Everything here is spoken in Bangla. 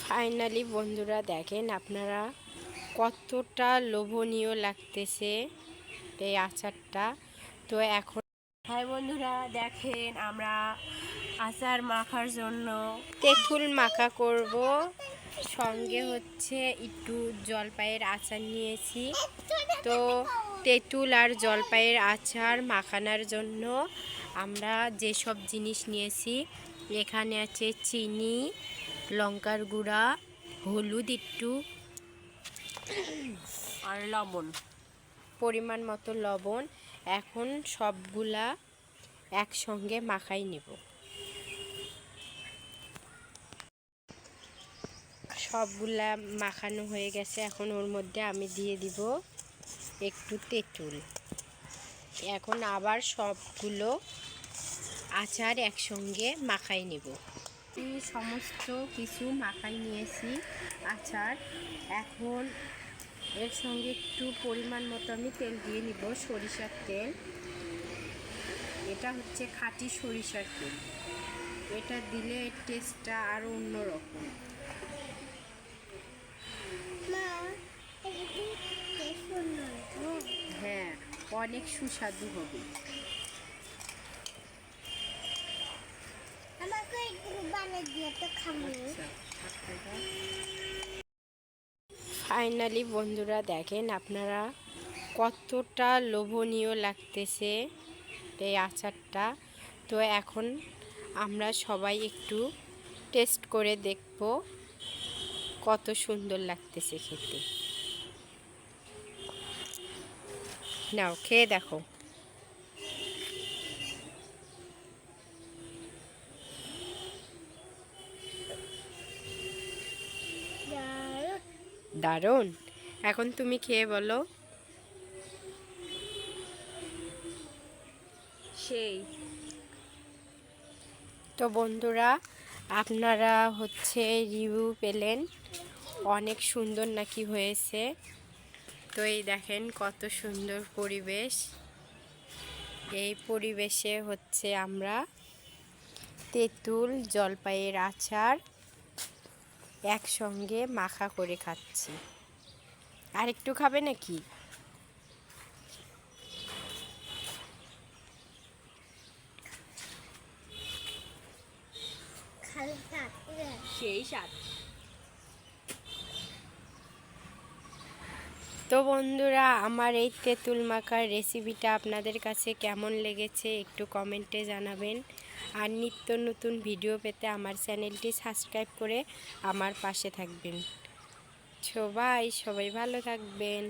ফাইনালি বন্ধুরা দেখেন আপনারা কতটা লোভনীয় লাগতেছে এই আচারটা। তো এখন হ্যাঁ বন্ধুরা দেখেন আমরা আচার মাখার জন্য তেঁতুল মাখা করব, সঙ্গে হচ্ছে একটু জলপাইয়ের আচার নিয়েছি। তো তেঁতুল আর জলপাইয়ের আচার মাখানোর জন্য আমরা যেসব জিনিস নিয়েছি এখানে আছে চিনি, লঙ্কার গুঁড়া, হলুদ একটু আর লবণ, পরিমাণ মতো লবণ। এখন সবগুলা একসঙ্গে মাখাই নেব। সবগুলা মাখানো হয়ে গেছে, এখন ওর মধ্যে আমি দিয়ে দিব একটু তেঁতুল। এখন আবার সবগুলো আচার একসঙ্গে মাখাই নেব। সমস্ত কিছু মাখাই নিয়েছি আচার। এখন এর সঙ্গে একটু পরিমাণ মতো আমি তেল দিয়ে নিব, সরিষার তেল। এটা হচ্ছে খাঁটি সরিষার তেল, এটা দিলে টেস্টটা আরও অন্যরকম। হ্যাঁ, অনেক সুস্বাদু হবে। ফাইনালি বন্ধুরা দেখেন আপনারা কতটা লোভনীয় লাগতেছে এই আচারটা। তো এখন আমরা সবাই একটু টেস্ট করে দেখব কত সুন্দর লাগতেছে খেতে। নাও খেয়ে দেখো। দারুণ। এখন তুমি খেয়ে বলো। সেই তো বন্ধুরা আপনারা হচ্ছে রিভিউ পেলেন, অনেক সুন্দর নাকি হয়েছে। তো এই দেখেন কত সুন্দর পরিবেশ। এই পরিবেশে হচ্ছে আমরা তেঁতুল জলপাইয়ের আচার একসঙ্গে মাখা করে খাচ্ছি। আর একটু খাবে নাকি? সেই স্বাদ। তো বন্ধুরা আমার এই তেঁতুল মাখার রেসিপিটা আপনাদের কাছে কেমন লেগেছে একটু কমেন্টে জানাবেন। আর নিত্য নতুন ভিডিও পেতে আমার চ্যানেলটি সাবস্ক্রাইব করে আমার পাশে থাকবেন। সবাই ভালো থাকবেন।